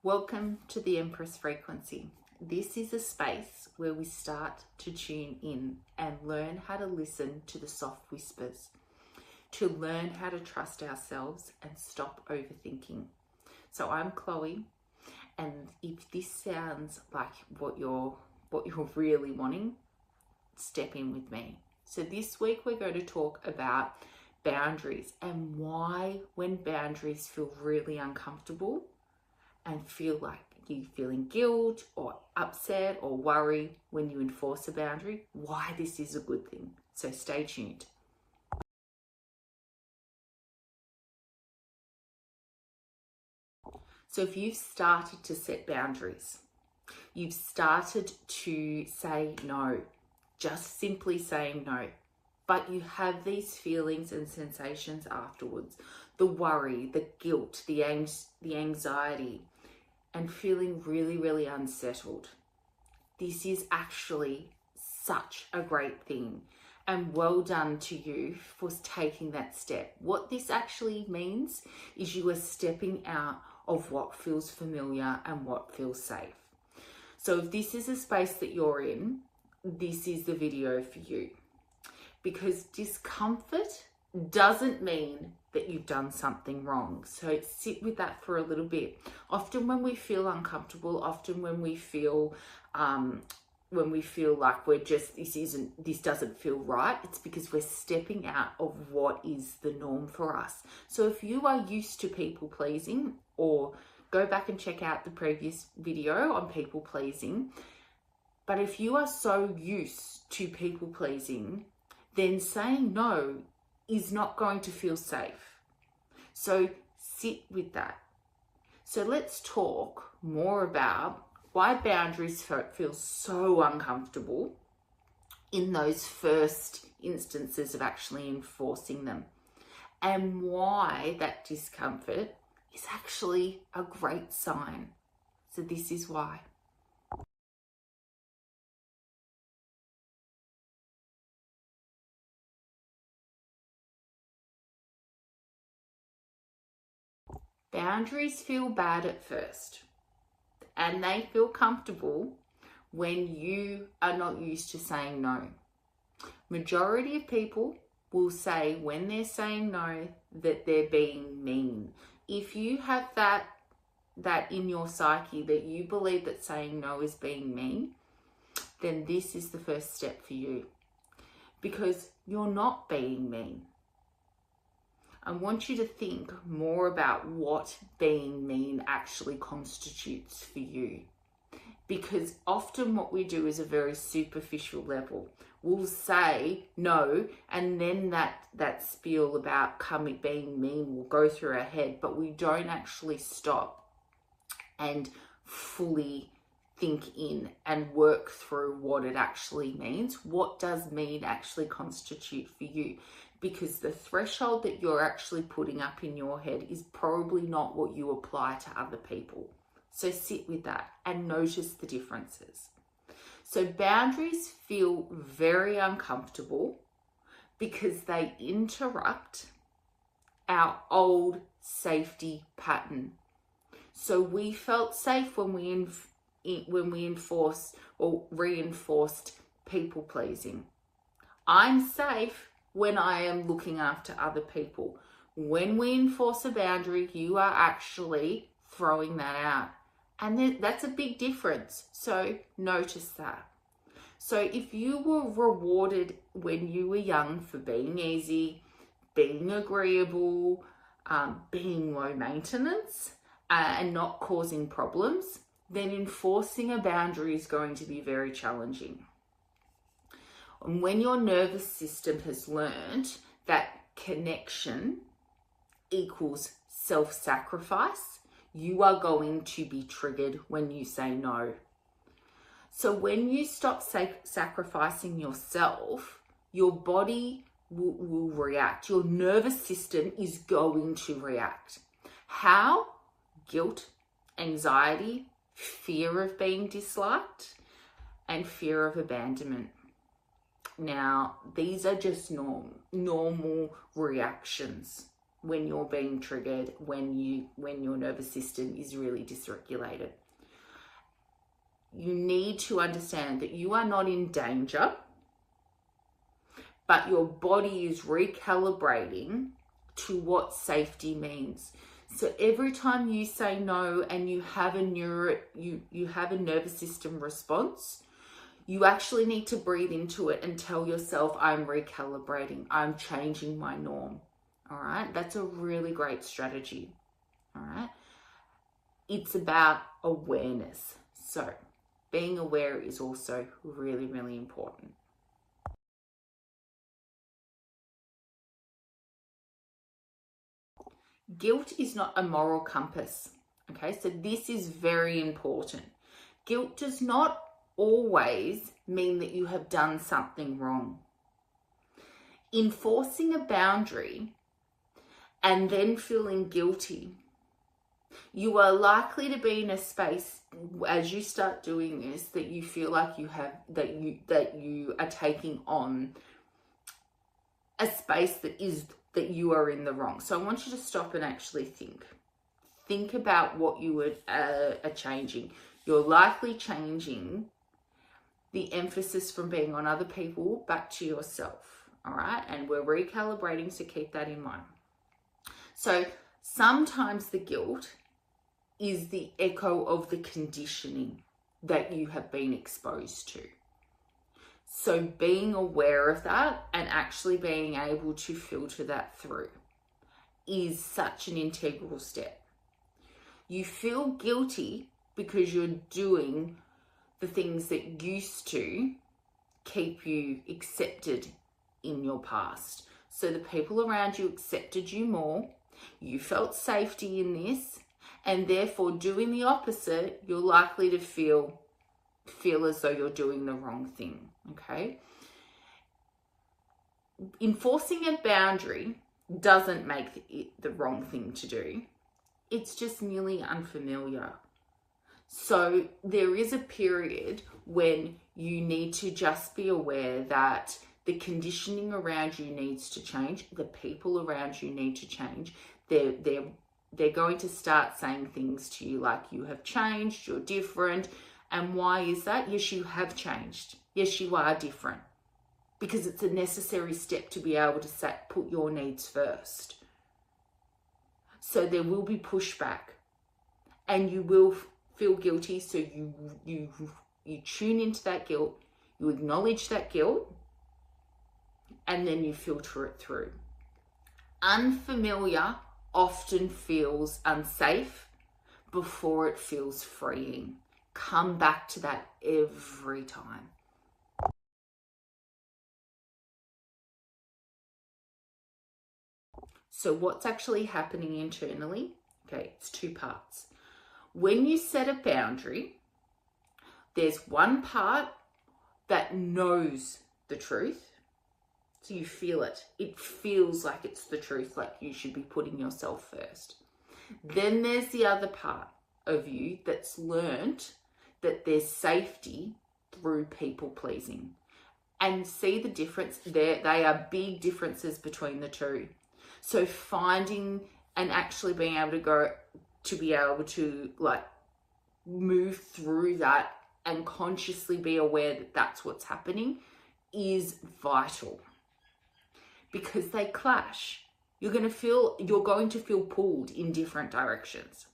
Welcome to the Empress frequency. This is a space where we start to tune in and learn how to listen to the soft whispers, to learn how to trust ourselves and stop overthinking. So I'm Chloe, and if this sounds like what you're really wanting, step in with me. So this week we're going to talk about boundaries and why when boundaries feel really uncomfortable and feel like you're feeling guilt or upset or worry when you enforce a boundary, why this is a good thing. So stay tuned. So if you've started to set boundaries, you've started to say no, just simply saying no, but you have these feelings and sensations afterwards, the worry, the guilt, the anxiety, and feeling really, really unsettled. This is actually such a great thing, and well done to you for taking that step. What this actually means is you are stepping out of what feels familiar and what feels safe. So if this is a space that you're in, this is the video for you, because discomfort doesn't mean that you've done something wrong. So sit with that for a little bit. Often when we feel uncomfortable, often when we feel like this doesn't feel right, it's because we're stepping out of what is the norm for us. So if you are used to people pleasing, or go back and check out the previous video on people pleasing, but if you are so used to people pleasing, then saying no is not going to feel safe. So sit with that. So let's talk more about why boundaries feel so uncomfortable in those first instances of actually enforcing them, and why that discomfort is actually a great sign. So this is why. Boundaries feel bad at first, and they feel comfortable when you are not used to saying no. Majority of people will say when they're saying no that they're being mean. If you have that in your psyche, that you believe that saying no is being mean, then this is the first step for you, because you're not being mean. I want you to think more about what being mean actually constitutes for you, because often what we do is a very superficial level. We'll say no, and then that spiel about being mean will go through our head, but we don't actually stop and fully think in and work through what it actually means. What does mean actually constitute for you? Because the threshold that you're actually putting up in your head is probably not what you apply to other people. So sit with that and notice the differences. So boundaries feel very uncomfortable because they interrupt our old safety pattern. So we felt safe when we enforced or reinforced people pleasing. I'm safe when I am looking after other people. When we enforce a boundary, you are actually throwing that out. And that's a big difference. So notice that. So if you were rewarded when you were young for being easy, being agreeable, being low maintenance, and not causing problems, then enforcing a boundary is going to be very challenging. And when your nervous system has learned that connection equals self-sacrifice, you are going to be triggered when you say no. So when you stop sacrificing yourself, your body will react. Your nervous system is going to react. How? Guilt, anxiety, fear of being disliked, and fear of abandonment. Now, these are just normal reactions. when you're being triggered, when your nervous system is really dysregulated. You need to understand that you are not in danger, but your body is recalibrating to what safety means. So every time you say no and you have a nervous system response, you actually need to breathe into it and tell yourself, I'm recalibrating, I'm changing my norm. All right, that's a really great strategy. All right, it's about awareness. So being aware is also really, really important. Guilt is not a moral compass. Okay, so this is very important. Guilt does not always mean that you have done something wrong. Enforcing a boundary and then feeling guilty, you are likely to be in a space as you start doing this that you feel like that you are taking on a space that you are in the wrong. So I want you to stop and actually think about what you are changing. You're likely changing the emphasis from being on other people back to yourself. All right, and we're recalibrating, so keep that in mind. So sometimes the guilt is the echo of the conditioning that you have been exposed to. So being aware of that and actually being able to filter that through is such an integral step. You feel guilty because you're doing the things that used to keep you accepted in your past. So the people around you accepted you more. You felt safety in this, and therefore doing the opposite, you're likely to feel as though you're doing the wrong thing. Okay? Enforcing a boundary doesn't make it the wrong thing to do. It's just merely unfamiliar. So there is a period when you need to just be aware that the conditioning around you needs to change. The people around you need to change. They're going to start saying things to you like, you have changed, you're different. And why is that? Yes, you have changed. Yes, you are different. Because it's a necessary step to be able to put your needs first. So there will be pushback. And you will feel guilty. So you tune into that guilt. You acknowledge that guilt. And then you filter it through. Unfamiliar often feels unsafe before it feels freeing. Come back to that every time. So what's actually happening internally? Okay, it's two parts. When you set a boundary, there's one part that knows the truth. So you feel it. It feels like it's the truth, like you should be putting yourself first. Then there's the other part of you that's learnt that there's safety through people pleasing. And see the difference there? They are big differences between the two. So finding and actually being able to like move through that and consciously be aware that that's what's happening is vital. Because they clash. You're going to feel pulled in different directions.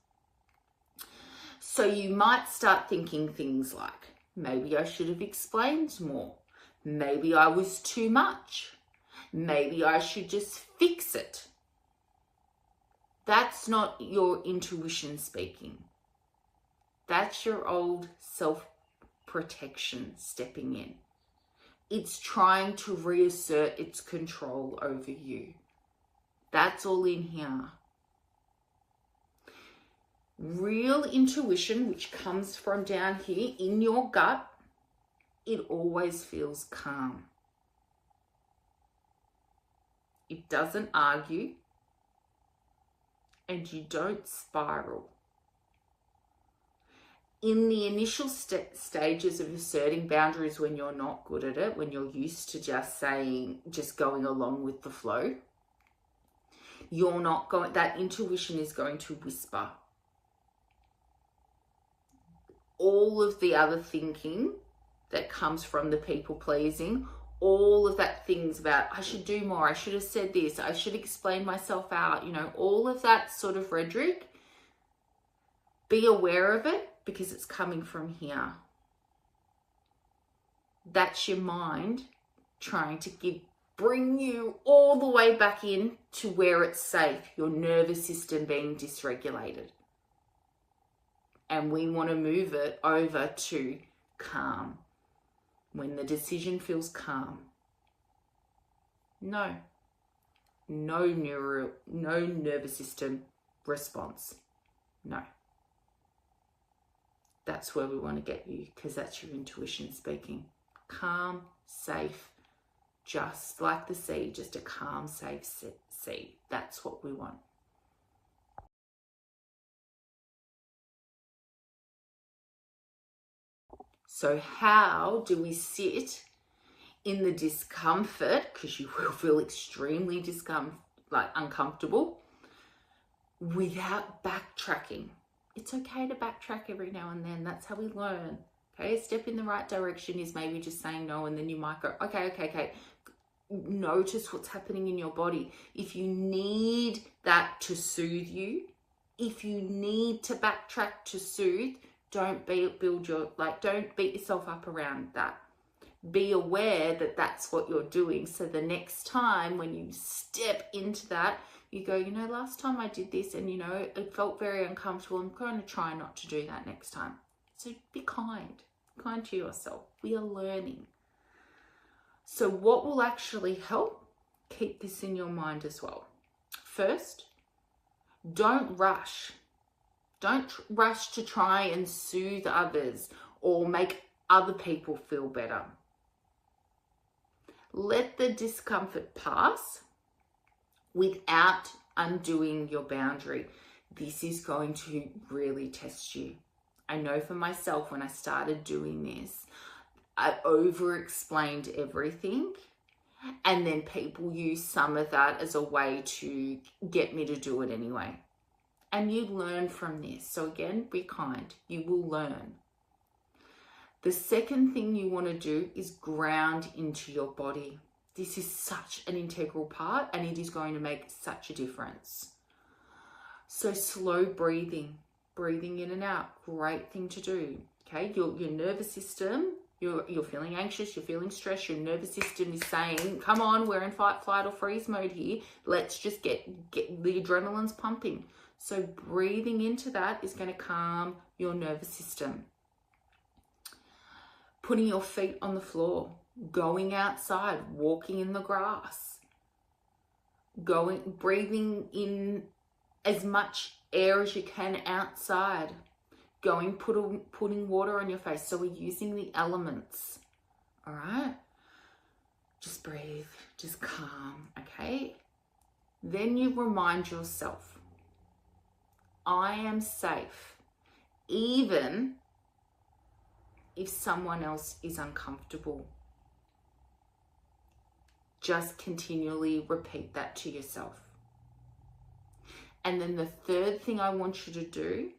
So you might start thinking things like, maybe I should have explained more. Maybe I was too much. Maybe I should just fix it. That's not your intuition speaking. That's your old self-protection stepping in. It's trying to reassert its control over you. That's all in here. Real intuition, which comes from down here in your gut, it always feels calm. It doesn't argue, and you don't spiral. In the initial stages of asserting boundaries, when you're not good at it, when you're used to just going along with the flow, You're not going, that intuition is going to whisper. All of the other thinking that comes from the people pleasing, all of that things about, I should do more, I should have said this, I should explain myself out, you know, all of that sort of rhetoric, be aware of it because it's coming from here. That's your mind trying to bring you all the way back in to where it's safe, your nervous system being dysregulated. And we want to move it over to calm. When the decision feels calm. No nervous system response. No. That's where we want to get you, because that's your intuition speaking. Calm, safe, just like the sea, just a calm, safe sea. That's what we want. So how do we sit in the discomfort, because you will feel extremely uncomfortable, without backtracking? It's okay to backtrack every now and then. That's how we learn. Okay, a step in the right direction is maybe just saying no, and then you might go, okay. Notice what's happening in your body. If you need that to soothe you, if you need to backtrack to soothe, don't beat yourself up around that. Be aware that that's what you're doing. So the next time when you step into that, you go, you know, last time I did this and, you know, it felt very uncomfortable. I'm going to try not to do that next time. So be kind to yourself. We are learning. So what will actually help? Keep this in your mind as well. First, don't rush. Don't rush to try and soothe others or make other people feel better. Let the discomfort pass without undoing your boundary. This is going to really test you. I know for myself, when I started doing this, I over-explained everything, and then people use some of that as a way to get me to do it anyway. And you learn from this. So again, be kind. You will learn. The second thing you want to do is ground into your body. This is such an integral part, and it is going to make such a difference. So slow breathing in and out, great thing to do. Okay, your nervous system, you're feeling anxious, you're feeling stressed, your nervous system is saying, come on, we're in fight, flight, or freeze mode here. Let's just get the adrenaline's pumping. So breathing into that is going to calm your nervous system. Putting your feet on the floor, going outside, walking in the grass, breathing in as much air as you can outside, putting water on your face. So we're using the elements. All right. Just breathe, just calm. Okay. Then you remind yourself, I am safe, even if someone else is uncomfortable. Just continually repeat that to yourself. And then the third thing I want you to do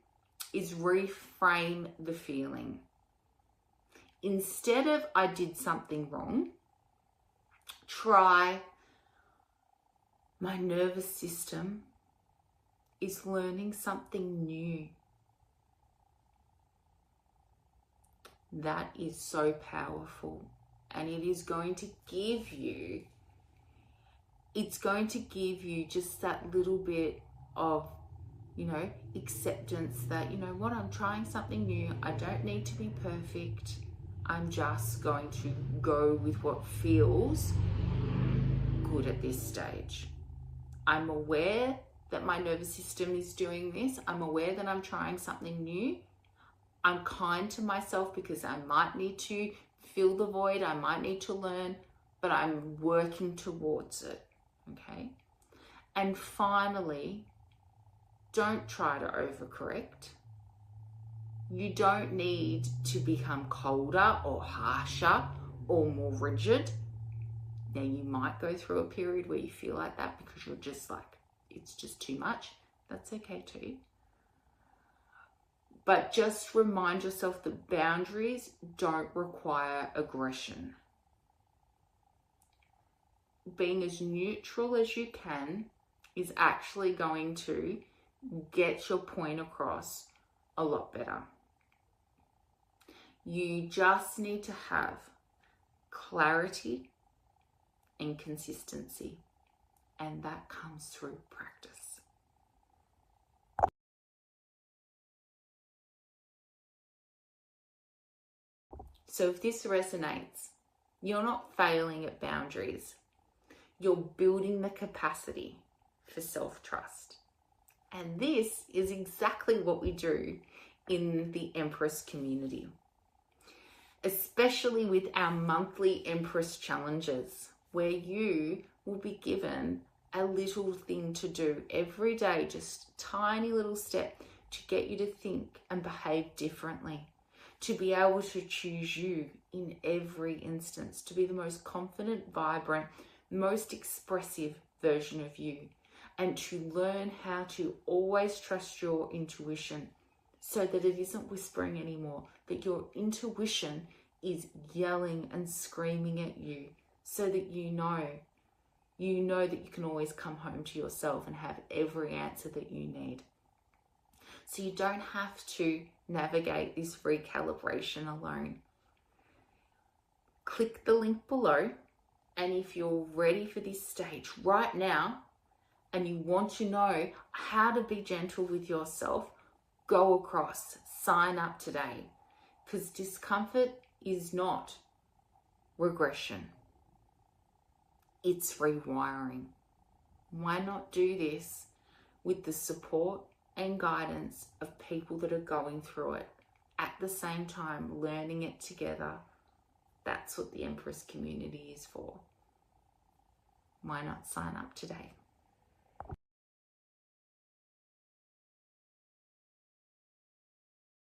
is reframe the feeling. Instead of I did something wrong, try my nervous system is learning something new. That is so powerful, and it is going to give you, just that little bit of, you know, acceptance that, you know what, I'm trying something new. I don't need to be perfect. I'm just going to go with what feels good at this stage. I'm aware that my nervous system is doing this. I'm aware that I'm trying something new. I'm kind to myself because I might need to fill the void. I might need to learn, but I'm working towards it. Okay. And finally, don't try to overcorrect. You don't need to become colder or harsher or more rigid. Now, you might go through a period where you feel like that because you're just like it's just too much, that's okay too. But just remind yourself that boundaries don't require aggression. Being as neutral as you can is actually going to get your point across a lot better. You just need to have clarity and consistency, and that comes through practice. So if this resonates, you're not failing at boundaries. You're building the capacity for self-trust. And this is exactly what we do in the Empress community, especially with our monthly Empress Challenges, where you will be given a little thing to do every day, just a tiny little step to get you to think and behave differently, to be able to choose you in every instance, to be the most confident, vibrant, most expressive version of you, and to learn how to always trust your intuition so that it isn't whispering anymore, that your intuition is yelling and screaming at you so that you know that you can always come home to yourself and have every answer that you need. So you don't have to navigate this recalibration alone. Click the link below, and if you're ready for this stage right now and you want to know how to be gentle with yourself, go across, sign up today, because discomfort is not regression. It's rewiring. Why not do this with the support and guidance of people that are going through it at the same time, learning it together? That's what the Empress community is for. Why not sign up today?